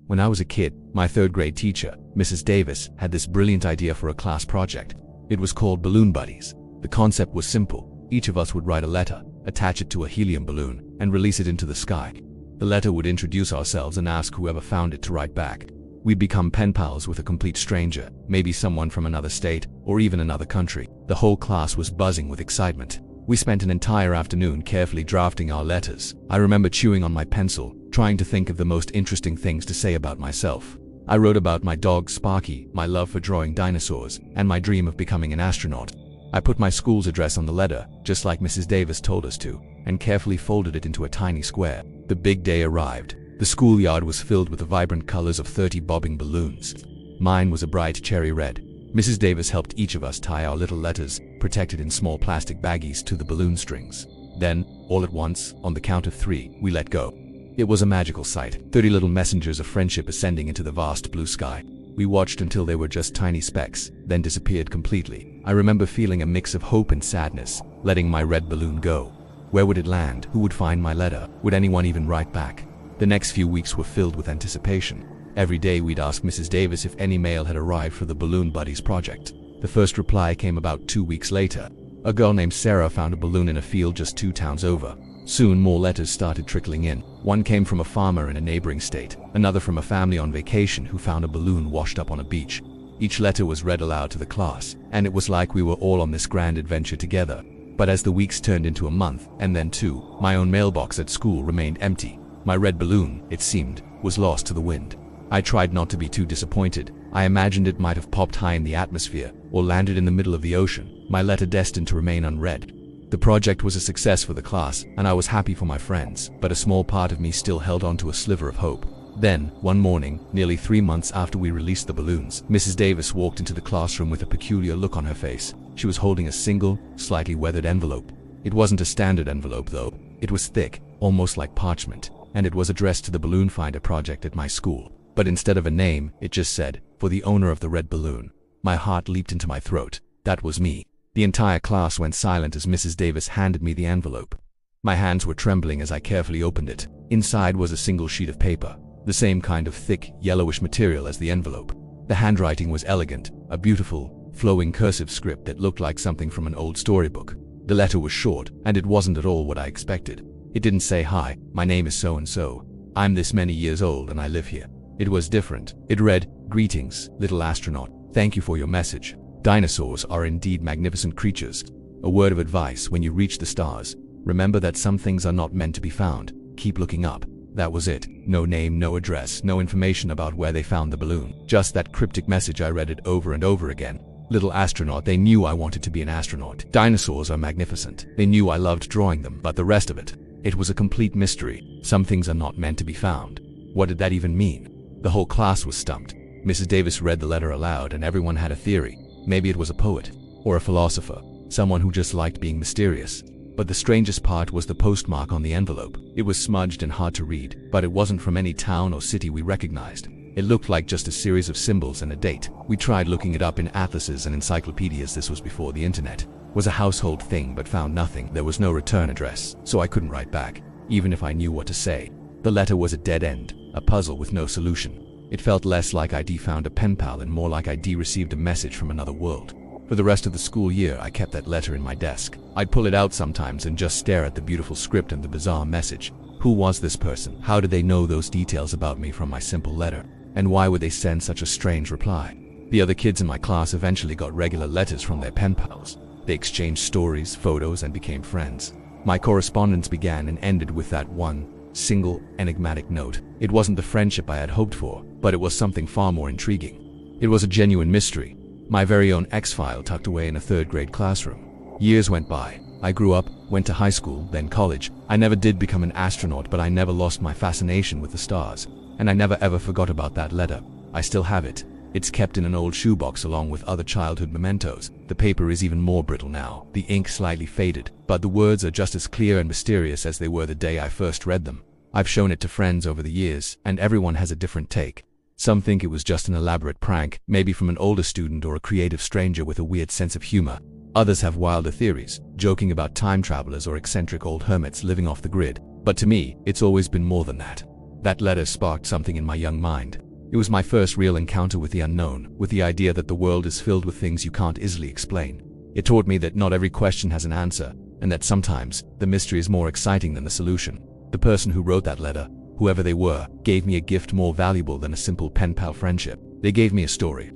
When I was a kid, my third grade teacher, Mrs. Davis, had this brilliant idea for a class project. It was called Balloon Buddies. The concept was simple. Each of us would write a letter, attach it to a helium balloon, and release it into the sky. The letter would introduce ourselves and ask whoever found it to write back. We'd become pen pals with a complete stranger, maybe someone from another state, or even another country. The whole class was buzzing with excitement. We spent an entire afternoon carefully drafting our letters. I remember chewing on my pencil, trying to think of the most interesting things to say about myself. I wrote about my dog Sparky, my love for drawing dinosaurs, and my dream of becoming an astronaut. I put my school's address on the letter, just like Mrs. Davis told us to, and carefully folded it into a tiny square. The big day arrived. The schoolyard was filled with the vibrant colors of 30 bobbing balloons. Mine was a bright cherry red. Mrs. Davis helped each of us tie our little letters, protected in small plastic baggies, to the balloon strings. Then, all at once, on the count of 3, we let go. It was a magical sight, 30 little messengers of friendship ascending into the vast blue sky. We watched until they were just tiny specks, then disappeared completely. I remember feeling a mix of hope and sadness, letting my red balloon go. Where would it land? Who would find my letter? Would anyone even write back? The next few weeks were filled with anticipation. Every day we'd ask Mrs. Davis if any mail had arrived for the Balloon Buddies project. The first reply came about 2 weeks later. A girl named Sarah found a balloon in a field just 2 towns over. Soon more letters started trickling in. One came from a farmer in a neighboring state, another from a family on vacation who found a balloon washed up on a beach. Each letter was read aloud to the class, and it was like we were all on this grand adventure together. But as the weeks turned into a month, and then 2, my own mailbox at school remained empty. My red balloon, it seemed, was lost to the wind. I tried not to be too disappointed. I imagined it might have popped high in the atmosphere, or landed in the middle of the ocean, my letter destined to remain unread. The project was a success for the class, and I was happy for my friends, but a small part of me still held on to a sliver of hope. Then, one morning, nearly 3 months after we released the balloons, Mrs. Davis walked into the classroom with a peculiar look on her face. She was holding a single, slightly weathered envelope. It wasn't a standard envelope, though. It was thick, almost like parchment, and it was addressed to the Balloon Finder project at my school. But instead of a name, it just said, "For the owner of the red balloon." My heart leaped into my throat. That was me. The entire class went silent as Mrs. Davis handed me the envelope. My hands were trembling as I carefully opened it. Inside was a single sheet of paper, the same kind of thick, yellowish material as the envelope. The handwriting was elegant, a beautiful, flowing cursive script that looked like something from an old storybook. The letter was short, and it wasn't at all what I expected. It didn't say, "Hi, my name is so-and-so. I'm this many years old and I live here." It was different. It read, "Greetings, little astronaut. Thank you for your message. Dinosaurs are indeed magnificent creatures. A word of advice: when you reach the stars, remember that some things are not meant to be found. Keep looking up." That was it. No name, no address, no information about where they found the balloon. Just that cryptic message. I read it over and over again. Little astronaut. They knew I wanted to be an astronaut. Dinosaurs are magnificent. They knew I loved drawing them, but the rest of it, it was a complete mystery. Some things are not meant to be found. What did that even mean? The whole class was stumped. Mrs. Davis read the letter aloud and everyone had a theory. Maybe it was a poet, or a philosopher, someone who just liked being mysterious. But the strangest part was the postmark on the envelope. It was smudged and hard to read, but it wasn't from any town or city we recognized. It looked like just a series of symbols and a date. We tried looking it up in atlases and encyclopedias. This was before the internet. It was a household thing but found nothing. There was no return address, so I couldn't write back, even if I knew what to say. The letter was a dead end, a puzzle with no solution. It felt less like I'd found a pen pal and more like I'd received a message from another world. For the rest of the school year, I kept that letter in my desk. I'd pull it out sometimes and just stare at the beautiful script and the bizarre message. Who was this person? How did they know those details about me from my simple letter? And why would they send such a strange reply? The other kids in my class eventually got regular letters from their pen pals. They exchanged stories, photos, and became friends. My correspondence began and ended with that one single, enigmatic note. It wasn't the friendship I had hoped for, but it was something far more intriguing. It was a genuine mystery. My very own X-file tucked away in a third-grade classroom. Years went by. I grew up, went to high school, then college. I never did become an astronaut, but I never lost my fascination with the stars. And I never ever forgot about that letter. I still have it. It's kept in an old shoebox along with other childhood mementos. The paper is even more brittle now, the ink slightly faded, but the words are just as clear and mysterious as they were the day I first read them. I've shown it to friends over the years, and everyone has a different take. Some think it was just an elaborate prank, maybe from an older student or a creative stranger with a weird sense of humor. Others have wilder theories, joking about time travelers or eccentric old hermits living off the grid. But to me, it's always been more than that. That letter sparked something in my young mind. It was my first real encounter with the unknown, with the idea that the world is filled with things you can't easily explain. It taught me that not every question has an answer, and that sometimes the mystery is more exciting than the solution. The person who wrote that letter, whoever they were, gave me a gift more valuable than a simple pen pal friendship. They gave me a story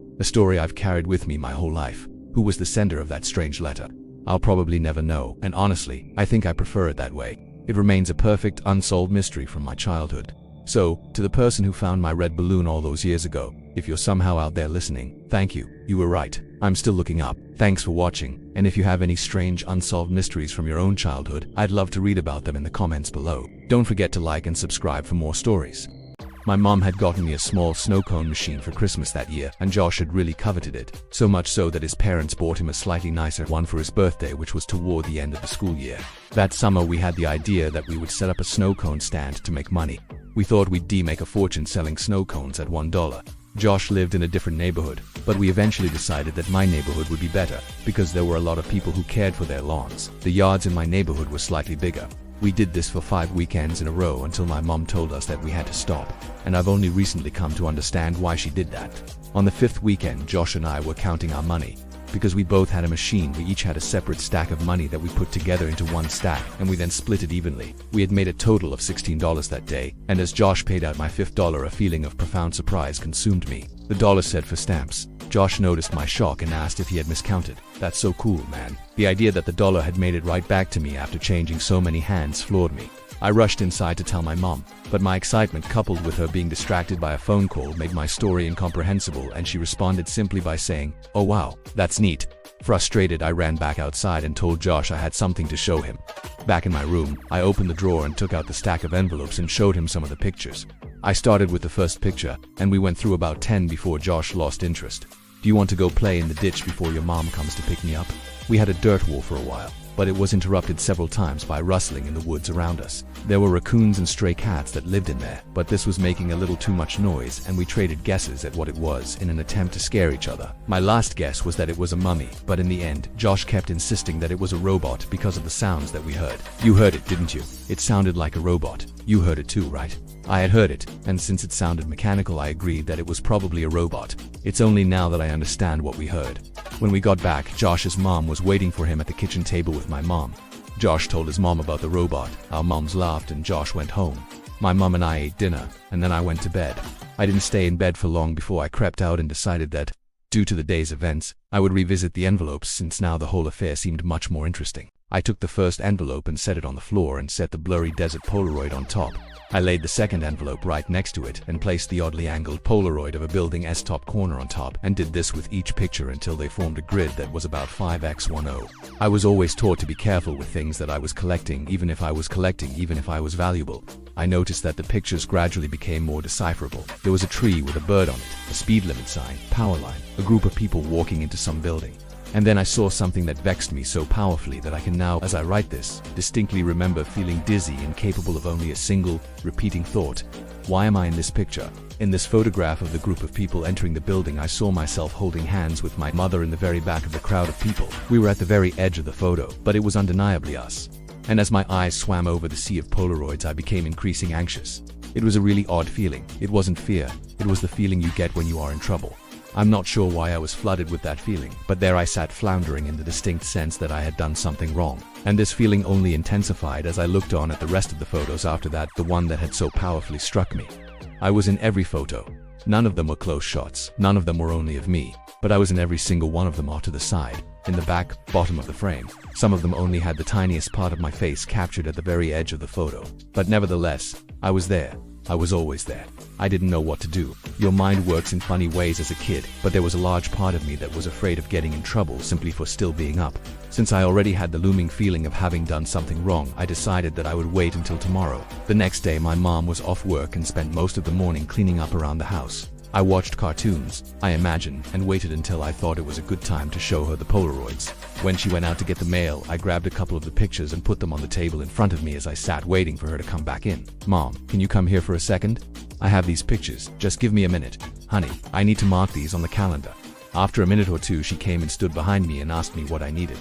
I've carried with me my whole life. Who was the sender of that strange letter? I'll probably never know, and honestly, I think I prefer it that way. It remains a perfect, unsolved mystery from my childhood. So, to the person who found my red balloon all those years ago, if you're somehow out there listening, thank you. You were right. I'm still looking up. Thanks for watching, and if you have any strange, unsolved mysteries from your own childhood, I'd love to read about them in the comments below. Don't forget to like and subscribe for more stories. My mom had gotten me a small snow cone machine for Christmas that year, and Josh had really coveted it, so much so that his parents bought him a slightly nicer one for his birthday, which was toward the end of the school year. That summer we had the idea that we would set up a snow cone stand to make money. We thought we'd make a fortune selling snow cones at $1. Josh lived in a different neighborhood, but we eventually decided that my neighborhood would be better, because there were a lot of people who cared for their lawns. The yards in my neighborhood were slightly bigger. We did this for 5 weekends in a row until my mom told us that we had to stop, and I've only recently come to understand why she did that. On the 5th weekend, Josh and I were counting our money. Because we both had a machine, we each had a separate stack of money that we put together into one stack, and we then split it evenly. We had made a total of $16 that day, and as Josh paid out my $5th, a feeling of profound surprise consumed me. The dollar said for stamps. Josh noticed my shock and asked if he had miscounted. That's so cool, man. The idea that the dollar had made it right back to me after changing so many hands floored me. I rushed inside to tell my mom, but my excitement coupled with her being distracted by a phone call made my story incomprehensible, and she responded simply by saying, "Oh wow, that's neat." Frustrated, I ran back outside and told Josh I had something to show him. Back in my room, I opened the drawer and took out the stack of envelopes and showed him some of the pictures. I started with the first picture, and we went through about 10 before Josh lost interest. "Do you want to go play in the ditch before your mom comes to pick me up?" We had a dirt wall for a while, but it was interrupted several times by rustling in the woods around us. There were raccoons and stray cats that lived in there, but this was making a little too much noise, and we traded guesses at what it was in an attempt to scare each other. My last guess was that it was a mummy, but in the end, Josh kept insisting that it was a robot because of the sounds that we heard. "You heard it, didn't you? It sounded like a robot. You heard it too, right?" I had heard it, and since it sounded mechanical, I agreed that it was probably a robot. It's only now that I understand what we heard. When we got back, Josh's mom was waiting for him at the kitchen table with my mom. Josh told his mom about the robot. Our moms laughed and Josh went home. My mom and I ate dinner, and then I went to bed. I didn't stay in bed for long before I crept out and decided that, due to the day's events, I would revisit the envelopes, since now the whole affair seemed much more interesting. I took the first envelope and set it on the floor and set the blurry desert Polaroid on top. I laid the second envelope right next to it and placed the oddly angled Polaroid of a building's top corner on top, and did this with each picture until they formed a grid that was about 5x10. I was always taught to be careful with things that I was collecting, even if I was valuable. I noticed that the pictures gradually became more decipherable. There was a tree with a bird on it, a speed limit sign, power line, a group of people walking into some building. And then I saw something that vexed me so powerfully that I can now, as I write this, distinctly remember feeling dizzy and capable of only a single, repeating thought. Why am I in this picture? In this photograph of the group of people entering the building, I saw myself holding hands with my mother in the very back of the crowd of people. We were at the very edge of the photo, but it was undeniably us. And as my eyes swam over the sea of Polaroids, I became increasingly anxious. It was a really odd feeling. It wasn't fear. It was the feeling you get when you are in trouble. I'm not sure why I was flooded with that feeling, but there I sat floundering in the distinct sense that I had done something wrong. And this feeling only intensified as I looked on at the rest of the photos after that, the one that had so powerfully struck me. I was in every photo. None of them were close shots, none of them were only of me, but I was in every single one of them off to the side, in the back, bottom of the frame. Some of them only had the tiniest part of my face captured at the very edge of the photo. But nevertheless, I was there. I was always there. I didn't know what to do. Your mind works in funny ways as a kid, but there was a large part of me that was afraid of getting in trouble simply for still being up. Since I already had the looming feeling of having done something wrong, I decided that I would wait until tomorrow. The next day, my mom was off work and spent most of the morning cleaning up around the house. I watched cartoons, I imagine, and waited until I thought it was a good time to show her the Polaroids. When she went out to get the mail, I grabbed a couple of the pictures and put them on the table in front of me as I sat waiting for her to come back in. "Mom, can you come here for a second? I have these pictures, just give me a minute. Honey, I need to mark these on the calendar." After a minute or two, she came and stood behind me and asked me what I needed.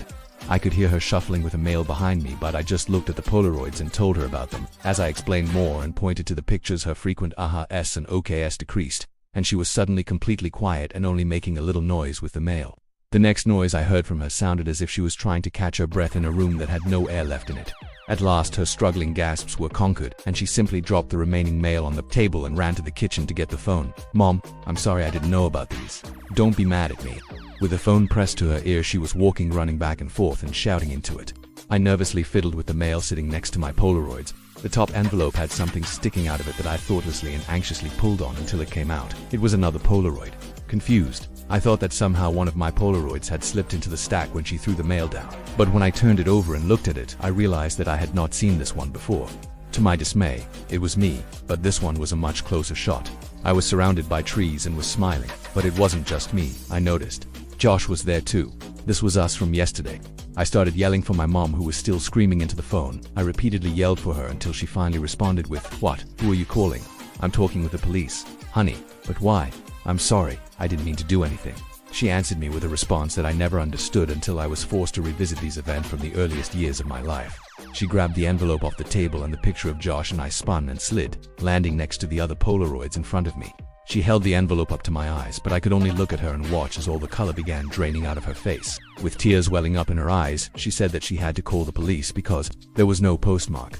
I could hear her shuffling with a mail behind me, but I just looked at the Polaroids and told her about them. As I explained more and pointed to the pictures, her frequent ahs and oks decreased, and she was suddenly completely quiet and only making a little noise with the mail. The next noise I heard from her sounded as if she was trying to catch her breath in a room that had no air left in it. At last, her struggling gasps were conquered, and she simply dropped the remaining mail on the table and ran to the kitchen to get the phone. "Mom, I'm sorry I didn't know about these. Don't be mad at me." With the phone pressed to her ear, she was running back and forth and shouting into it. I nervously fiddled with the mail sitting next to my Polaroids. The top envelope had something sticking out of it that I thoughtlessly and anxiously pulled on until it came out. It was another Polaroid. Confused, I thought that somehow one of my Polaroids had slipped into the stack when she threw the mail down. But when I turned it over and looked at it, I realized that I had not seen this one before. To my dismay, it was me, but this one was a much closer shot. I was surrounded by trees and was smiling, but it wasn't just me, I noticed. Josh was there too. This was us from yesterday. I started yelling for my mom, who was still screaming into the phone. I repeatedly yelled for her until she finally responded with, "What? Who are you calling?" "I'm talking with the police." "Honey, but why?" "I'm sorry, I didn't mean to do anything." She answered me with a response that I never understood until I was forced to revisit these events from the earliest years of my life. She grabbed the envelope off the table and the picture of Josh, and I spun and slid, landing next to the other Polaroids in front of me. She held the envelope up to my eyes, but I could only look at her and watch as all the color began draining out of her face. With tears welling up in her eyes, she said that she had to call the police because there was no postmark.